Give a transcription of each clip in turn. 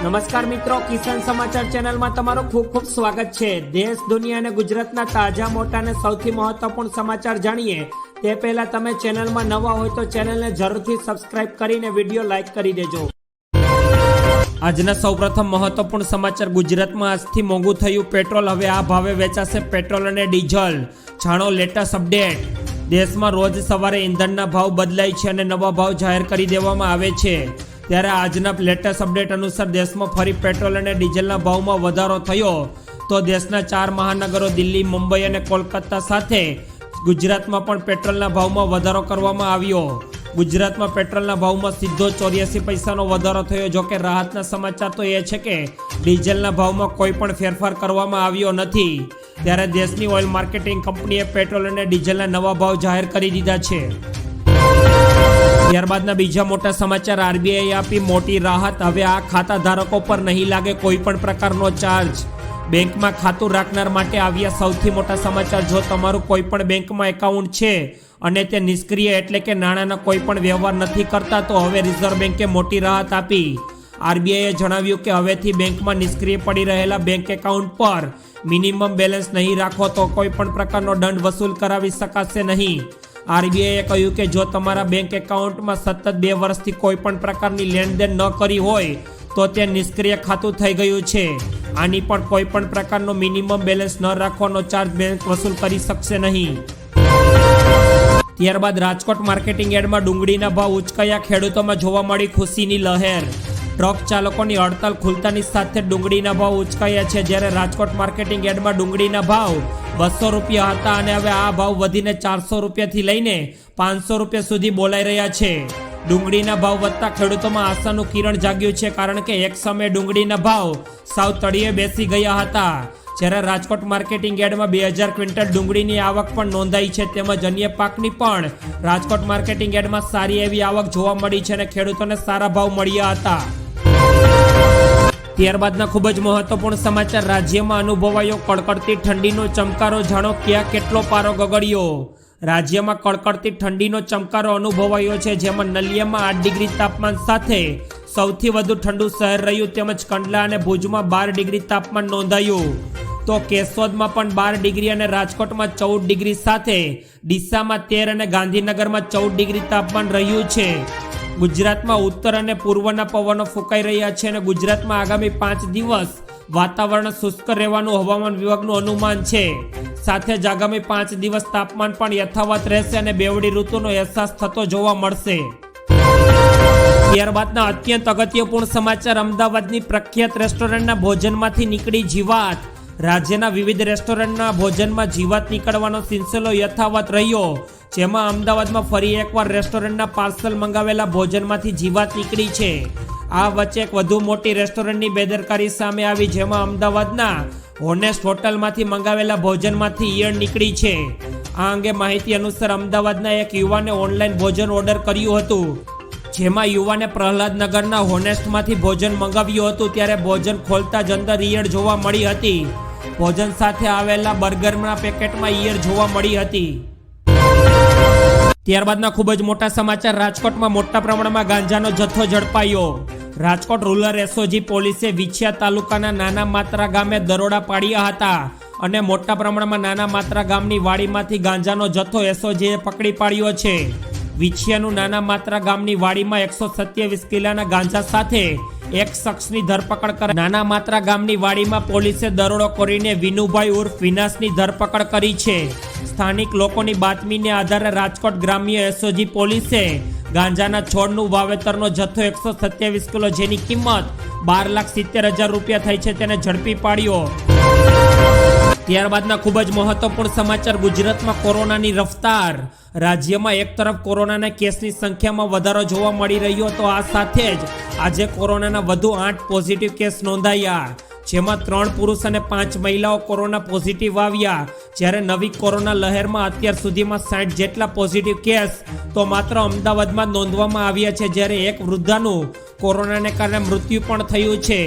નમસ્કાર મિત્રો, કિસાન સમાચાર ચેનલમાં તમારું ખૂબ ખૂબ સ્વાગત છે। દેશ, દુનિયા અને ગુજરાતના તાજા, મોટા અને સૌથી મહત્વપૂર્ણ સમાચાર જાણીએ તે પહેલા તમે ચેનલમાં નવા હોય તો ચેનલને જરૂરથી સબસ્ક્રાઇબ કરીને વિડીયો લાઈક કરી દેજો। આજના સૌપ્રથમ મહત્વપૂર્ણ સમાચાર। ગુજરાતમાં આજથી મોંઘું થયું પેટ્રોલ, હવે આ ભાવે વેચાશે પેટ્રોલ અને ડીઝલ। જાણો લેટેસ્ટ અપડેટ। દેશમાં રોજ સવારે ઈંધણના ભાવ બદલાય છે અને નવા ભાવ જાહેર કરી દેવામાં આવે છે। ત્યારે આજના લેટેસ્ટ અપડેટ અનુસાર દેશમાં ફરી પેટ્રોલ અને ડીઝલના ભાવમાં વધારો થયો તો દેશના 4 મહાનગરો દિલ્હી, મુંબઈ અને કોલકાતા સાથે ગુજરાતમાં પણ પેટ્રોલના ભાવમાં વધારો કરવામાં આવ્યો। ગુજરાતમાં પેટ્રોલના ભાવમાં સીધો 84 પૈસાનો વધારો થયો। જોકે રાહતના સમાચાર તો એ છે કે ડીઝલના ભાવમાં કોઈ પણ ફેરફાર કરવામાં આવ્યો નથી। ત્યારે દેશની ઓઇલ માર્કેટિંગ કંપનીએ પેટ્રોલ અને ડીઝલના નવા ભાવ જાહેર કરી દીધા છે। ત્યારબાદના બીજા મોટા સમાચાર। આરબીઆઈએ આપી મોટી રાહત, હવે આ ખાતા ધારકો પર નહીં લાગે કોઈ પણ પ્રકારનો ચાર્જ। બેંકમાં ખાતું રાખનાર માટે આવ્યા સૌથી મોટા સમાચાર। જો તમારું કોઈ પણ બેંકમાં એકાઉન્ટ છે અને તે નિષ્ક્રિય એટલે કે નાણાંના કોઈ પણ વ્યવહાર નથી કરતા તો હવે રિઝર્વ બેંકે મોટી રાહત આપી। આરબીઆઈએ જણાવ્યું કે હવેથી બેંકમાં નિષ્ક્રિય પડી રહેલા બેંક એકાઉન્ટ પર મિનિમમ બેલેન્સ નહીં રાખો તો કોઈ પણ પ્રકારનો દંડ વસૂલ કરાવી શકાશે નહીં। આરબીઆઈએ કહ્યું કે જો તમારા બેંક એકાઉન્ટમાં સતત 2 વર્ષથી કોઈ પણ પ્રકારની લેણદેણ ન કરી હોય તો તે નિષ્ક્રિય ખાતું થઈ ગયું છે। આની પણ કોઈ પણ પ્રકારનો મિનિમમ બેલેન્સ ન રાખવાનો ચાર્જ બેંક વસૂલ કરી શકશે નહીં। ત્યારબાદ રાજકોટ માર્કેટિંગ યાર્ડમાં ડુંગળીના ભાવ ઉચકાયા, ખેડૂતોમાં જોવા મળી ખુશીની લહેર। ટ્રક ચાલકોની હડતાલ ખુલતાની સાથે ડુંગળીના ભાવ ઉચકાયા છે। જ્યારે રાજકોટ માર્કેટિંગ યાર્ડમાં ડુંગળીના ભાવ 200 રૂપિયા હતા અને હવે આ ભાવ વધીને 400 રૂપિયાથી લઈને 500 રૂપિયા સુધી બોલાઈ રહ્યા છે। ડુંગળીના ભાવ વધતા ખેડૂતોમાં આશાનું કિરણ જાગ્યું છે, કારણ કે એક સમયે ડુંગળીના ભાવ સાવ તળિયે બેસી ગયા હતા। જ્યારે રાજકોટ માર્કેટિંગ યાર્ડમાં 2000 ક્વિન્ટલ ડુંગળીની આવક પણ નોંધાઈ છે, તેમજ અન્ય પાકની પણ રાજકોટ માર્કેટિંગ યાર્ડમાં સારી એવી આવક જોવા મળી છે અને ખેડૂતોને સારા ભાવ મળ્યા હતા। ત્યારબાદના ખૂબ જ મહત્વપૂર્ણ સમાચાર। રાજ્યમાં અનુભવાયો કડકડતી ઠંડીનો ચમકારો, જાણો ક્યાં કેટલો પારો ગગડ્યો। રાજ્યમાં કડકડતી ઠંડીનો ચમકારો અનુભવાયો છે, જેમાં નલિયામાં 8 ડિગ્રી તાપમાન સાથે સૌથી વધુ ઠંડુ શહેર રહ્યું, તેમજ કંડલા અને ભુજમાં 12 ડિગ્રી તાપમાન નોંધાયું। તો કેશોદમાં પણ 12 ડિગ્રી અને રાજકોટમાં 14 ડિગ્રી સાથે ડીસામાં 13 અને ગાંધીનગરમાં 14 ડિગ્રી તાપમાન રહ્યું છે। ગુજરાતમાં ઉત્તર અને પૂર્વના પવનો ફૂંકાઈ રહ્યા છે અને ગુજરાતમાં આગામી 5 દિવસ વાતાવરણ શુષ્ક રહેવાનું હવામાન વિભાગનું અનુમાન છે। સાથે જ આગામી 5 દિવસ તાપમાન પણ યથાવત રહેશે અને બેવડી ઋતુનો અહેસાસ થતો જોવા મળશે। ત્યારબાદના અત્યંત અગત્યપૂર્ણ સમાચાર। અમદાવાદની પ્રખ્યાત રેસ્ટોરન્ટના ભોજનમાંથી નીકળી જીવાત। રાજ્યના વિવિધ રેસ્ટોરન્ટના ભોજનમાં જીવાત નીકળવાનો સિલસિલો યથાવત રહ્યો, જેમાં અમદાવાદમાં ફરી એકવાર રેસ્ટોરન્ટના પાર્સલ મંગાવેલા ભોજનમાંથી જીવાત નીકળી છે। આ વચ્ચે એક વધુ મોટી રેસ્ટોરન્ટની બેદરકારી સામે આવી, જેમાં અમદાવાદના હોનેસ્ટ હોટલમાંથી મંગાવેલા ભોજનમાંથી ઈયળ નીકળી છે। આ અંગે માહિતી અનુસાર અમદાવાદના એક યુવાને ઓનલાઈન ભોજન ઓર્ડર કર્યું હતું, જેમાં યુવાને પ્રહલાદનગરના હોનેસ્ટમાંથી ભોજન મંગાવ્યું હતું। ત્યારે ભોજન ખોલતા જ અંદર ઈયળ જોવા મળી હતી। ભોજન સાથે આવેલા બર્ગરના પેકેટમાં ઈયળ જોવા મળી હતી। ત્યારબાદના ખૂબ જ મોટા સમાચાર। રાજકોટમાં મોટા પ્રમાણમાં ગાંજાનો જથ્થો ઝડપાયો। રાજકોટ રૂરલ એસઓજી પોલીસે વિછિયા તાલુકાના નાના માત્રા ગામે દરોડા પાડ્યા હતા અને મોટા પ્રમાણમાં નાના માત્રા ગામની વાડીમાંથી ગાંજાનો જથ્થો એસઓજીએ પકડી પાડ્યો છે। વિછિયાનું નાના માત્રા ગામની વાડીમાં 127 કિલોના ગાંજા સાથે એક શખ્સની ધરપકડ કરી નાના માત્રા ગામની વાડીમાં પોલીસે દરોડો કરીને વિનુભાઈ ઉર્ફ વિનાશની ધરપકડ કરી છે। સ્થાનિક લોકોની બાતમીને આધારે રાજકોટ ગ્રામ્ય એસઓજી પોલીસે ગાંજાના છોડનું વાવેતરનો જથ્થો 127 કિલો, જેની કિંમત 12,70,000 રૂપિયા થઈ છે, તેને ઝડપી પાડ્યો। ત્યારબાદના ખૂબ જ મહત્વપૂર્ણ સમાચાર। ગુજરાતમાં કોરોનાની રફતાર। રાજ્યમાં એક તરફ કોરોનાના કેસની સંખ્યામાં વધારો જોવા મળી રહ્યો તો આ સાથે જ આજે કોરોનાના વધુ 8 પોઝિટિવ કેસ નોંધાયા, જેમાં 3 પુરુષ અને 5 મહિલાઓ કોરોના પોઝિટિવ આવ્યા। જ્યારે નવી કોરોના લહેરમાં અત્યાર સુધીમાં 60 જેટલા પોઝિટિવ કેસ તો માત્ર અમદાવાદમાં નોંધવામાં આવ્યા છે, જ્યારે એક વૃદ્ધાનું કોરોનાને કારણે મૃત્યુ પણ થયું છે।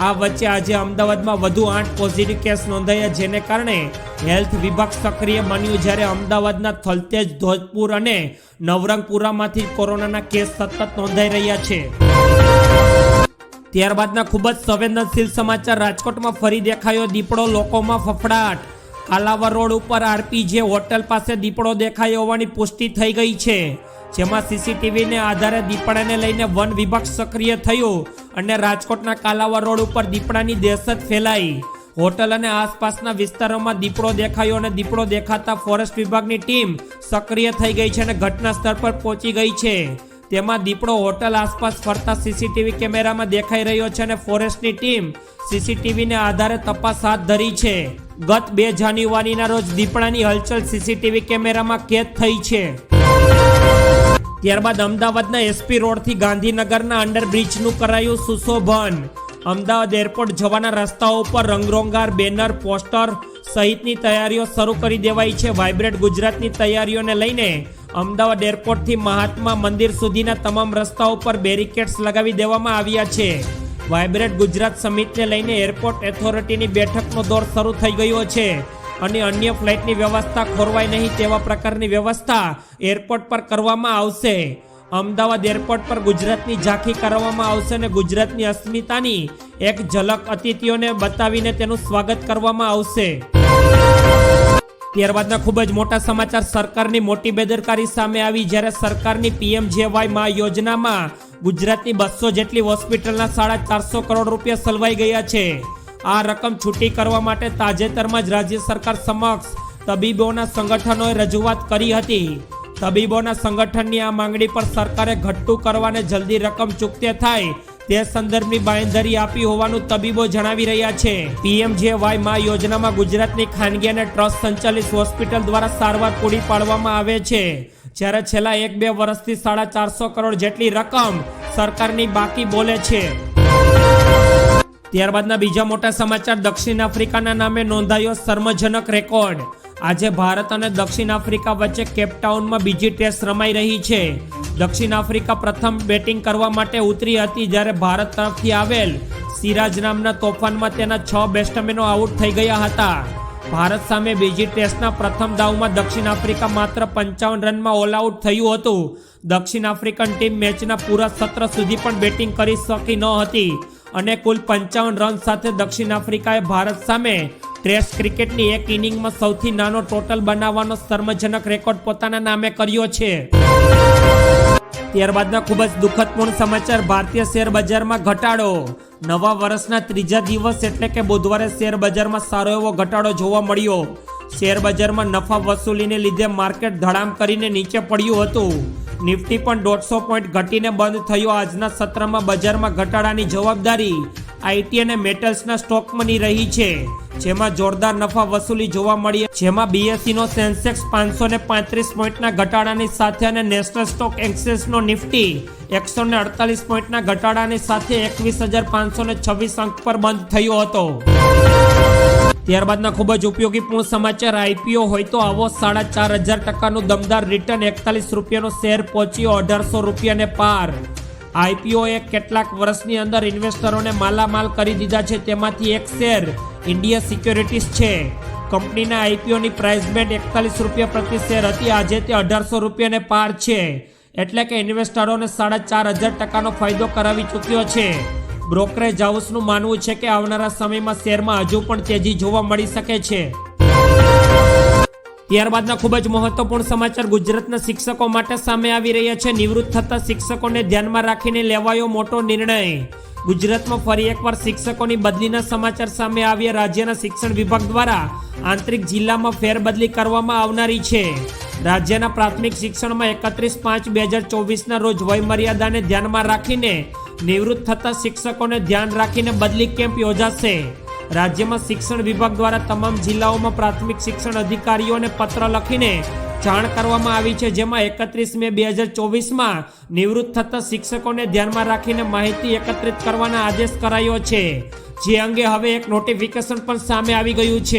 આ વચ્ચે આજે અમદાવાદમાં વધુ 8 પોઝિટિવ કેસ નોંધાયા, જેને કારણે હેલ્થ વિભાગ સક્રિય બન્યું। જ્યારે અમદાવાદના થલતેજ, ધોધપુર અને નવરંગપુરામાંથી કોરોનાના કેસ સતત નોંધાઈ રહ્યા છે। ત્યારબાદના ખૂબ જ સંવેદનશીલ સમાચાર, રાજકોટમાં ફરી દેખાયો દીપડો, લોકોમાં ફફડાટ। કાલાવર રોડ ઉપર આરપીજે હોટલ પાસે દીપડો દેખાયો હોવાની પુષ્ટિ થઈ ગઈ છે, જેમાં સીસીટીવીને આધારે દીપડાને લઈને વન વિભાગ સક્રિય થયું અને રાજકોટના કાલાવર રોડ ઉપર દીપડાની દહેશત ફેલાઈ। હોટલ અને આસપાસના વિસ્તારોમાં દીપડો દેખાયો અને દીપડો દેખાતા ફોરેસ્ટ વિભાગની ટીમ સક્રિય થઈ ગઈ છે અને ઘટના સ્થળ પર પહોંચી ગઈ છે। તેમાં દીપડો હોટલ આસપાસ ફરતા સીસીટીવી કેમેરામાં દેખાઈ રહ્યો છે અને ફોરેસ્ટની ટીમ સીસીટીવીને આધારે તપાસ હાથ ધરી છે। ગત 2 જાન્યુઆરીના રોજ દીપડાની હલચલ સીસીટીવી કેમેરામાં કેદ થઈ છે। ત્યારબાદ અમદાવાદના એસપી રોડથી ગાંધીનગરના અંડરબ્રિજનું કરાયું સુશોભન। અમદાવાદ એરપોર્ટ જવાના રસ્તાઓ ઉપર રંગરોંગાર બેનર, પોસ્ટર સહિતની તૈયારીઓ શરૂ કરી દેવાઈ છે। વાઇબ્રન્ટ ગુજરાતની તૈયારીઓને લઈને અમદાવાદ એરપોર્ટથી મહાત્મા મંદિર સુધીના તમામ રસ્તાઓ પર બેરિકેડ્સ લગાવી દેવામાં આવ્યા છે। વાઇબ્રન્ટ ગુજરાત સમિટને લઈને એરપોર્ટ ઓથોરિટીની બેઠકનો દોર શરૂ થઈ ગયો છે અને અન્ય ફ્લાઇટની વ્યવસ્થા ખોરવાય નહીં તેવા પ્રકારની વ્યવસ્થા એરપોર્ટ પર કરવામાં આવશે। અમદાવાદ એરપોર્ટ પર ગુજરાતની ઝાંખી કરવામાં આવશે અને ગુજરાતની અસ્મિતાની એક ઝલક અતિથિઓને બતાવીને તેનું સ્વાગત કરવામાં આવશે। ત્યારબાદના ખૂબ જ મોટા સમાચાર, સરકારની મોટી બેદરકારી સામે આવી, જ્યારે સરકારની પીએમજેવાય મા યોજનામાં ગુજરાતની 200 જેટલી હોસ્પિટલના 450 કરોડ રૂપિયા સલવાઈ ગયા છે। આ રકમ છૂટી કરવા માટે તાજેતરમાં જ રાજ્ય સરકાર સમક્ષ તબીબોના સંગઠનોએ રજૂઆત કરી હતી। તબીબોના સંગઠનની આ માંગણી પર સરકારે ઘટતું કરવાને જલ્દી રકમ ચૂકતે થાય તે સંદર્ભની બાંયધરી આપી હોવાનું તબીબો જણાવી રહ્યા છે। પીએમજેવાય મા યોજનામાં ગુજરાતની ખાનગી અને ટ્રસ્ટ સંચાલિત હોસ્પિટલ દ્વારા સારવાર પૂરી પાડવામાં આવે છે, જ્યારે છેલ્લા 1-2 વર્ષથી 450 કરોડ જેટલી રકમ સરકારની બાકી બોલે છે। ત્યારબાદના બીજા મોટા સમાચાર, દક્ષિણ આફ્રિકાના નામે નોંધાયો શર્મજનક રેકોર્ડ। આજે ભારત અને દક્ષિણ આફ્રિકા વચ્ચે કેપટાઉનમાં બીજી ટેસ્ટ રમાઈ રહી છે। દક્ષિણ આફ્રિકા પ્રથમ બેટિંગ કરવા માટે ઉતરી હતી, જ્યારે ભારત તરફથી આવેલ સિરાજ નામના તોફાનમાં તેના 6 બેટ્સમેનો આઉટ થઈ ગયા હતા। ભારત સામે બીજી ટેસ્ટના પ્રથમ દાવમાં દક્ષિણ આફ્રિકા માત્ર 55 રનમાં ઓલ આઉટ થયું હતું। દક્ષિણ આફ્રિકન ટીમ મેચના પૂરા સત્ર સુધી પણ બેટિંગ કરી શકી ન હતી અને કુલ 55 રન સાથે દક્ષિણ આફ્રિકાએ ભારત સામે ટેસ્ટ ક્રિકેટની એક ઇનિંગમાં સૌથી નાનો ટોટલ બનાવવાનો શર્મજનક રેકોર્ડ પોતાના નામે કર્યો છે। ત્યારબાદના ખૂબ જ દુઃખદપૂર્ણ સમાચાર, ભારતીય શેર બજારમાં ઘટાડો। નવા વર્ષના ત્રીજા દિવસ એટલે કે બુધવારે શેર બજારમાં સારો એવો ઘટાડો જોવા મળ્યો। શેર બજારમાં નફા વસૂલીને લીધે માર્કેટ ધડામ કરીને નીચે પડ્યું હતું। નિફ્ટી પણ 150 પોઈન્ટ ઘટીને બંધ થયો। આજના સત્રમાં બજારમાં ઘટાડાની જવાબદારી આઈટી અને મેટલ્સના સ્ટોકમાંની રહી છે, જેમાં જોરદાર નફા વસૂલી જોવા મળી, જેમાં બીએસઈનો સેન્સેક્સ 535 પોઈન્ટના ઘટાડાની સાથે અને નેશનલ સ્ટોક એક્સચેન્જનો નિફ્ટી 148 પોઈન્ટના ઘટાડાની સાથે 21,526 અંક પર બંધ થયો હતો। ત્યારબાદના ખૂબ જ ઉપયોગીપૂર્ણ સમાચાર, આઈપીઓ હોય તો આવો 4,500% દમદાર રિટર્ન, 41 રૂપિયાનો શેર પહોંચ્યો 1800 રૂપિયાને પાર। આઈપીઓએ કેટલાક વર્ષની અંદર ઇન્વેસ્ટરોને માલામાલ કરી દીધા છે, તેમાંથી એક શેર ઇન્ડિયા સિક્યોરિટીઝ છે। કંપનીના આઈપીઓની પ્રાઇસ બેન્ડ 41 રૂપિયા પ્રતિ શેર હતી, આજે તે 1800 રૂપિયાને પાર છે, એટલે કે ઇન્વેસ્ટરોને 4,500%નો ફાયદો કરાવી ચૂક્યો છે। બ્રોકરેજ હાઉસનું માનવું છે કે આવનારા સમયમાં શેરમાં હજુ પણ તેજી જોવા મળી શકે છે। ત્યારબાદના ખૂબ જ મહત્વપૂર્ણ સમાચાર, ગુજરાતના શિક્ષકો માટે સામે આવી રહ્યા છે। નિવૃત્ત થતા શિક્ષકોને ધ્યાનમાં રાખીને લેવાયો મોટો નિર્ણય। ગુજરાતમાં ફરી એકવાર શિક્ષકોની બદલીના સમાચાર સામે આવ્યા। રાજ્યના શિક્ષણ વિભાગ દ્વારા આંતરિક જિલ્લામાં ફેરબદલી કરવામાં આવનારી છે। રાજ્યના પ્રાથમિક શિક્ષણમાં 31/5/2024ના રોજ વયમર્યાદાને ધ્યાનમાં રાખીને નિવૃત્ત થતા શિક્ષકોને ધ્યાન રાખીને બદલી કેમ્પ યોજાશે। રાજ્યમાં શિક્ષણ વિભાગ દ્વારા તમામ જિલ્લાઓમાં પ્રાથમિક શિક્ષણ અધિકારીઓને પત્ર લખીને જાણ કરવામાં આવી છે, જેમાં 31 મે 2024માં નિવૃત્ત થતા શિક્ષકોને ધ્યાનમાં રાખીને માહિતી એકત્રિત કરવાના આદેશ કરાયો છે, જે અંગે હવે એક નોટિફિકેશન પણ સામે આવી ગયું છે।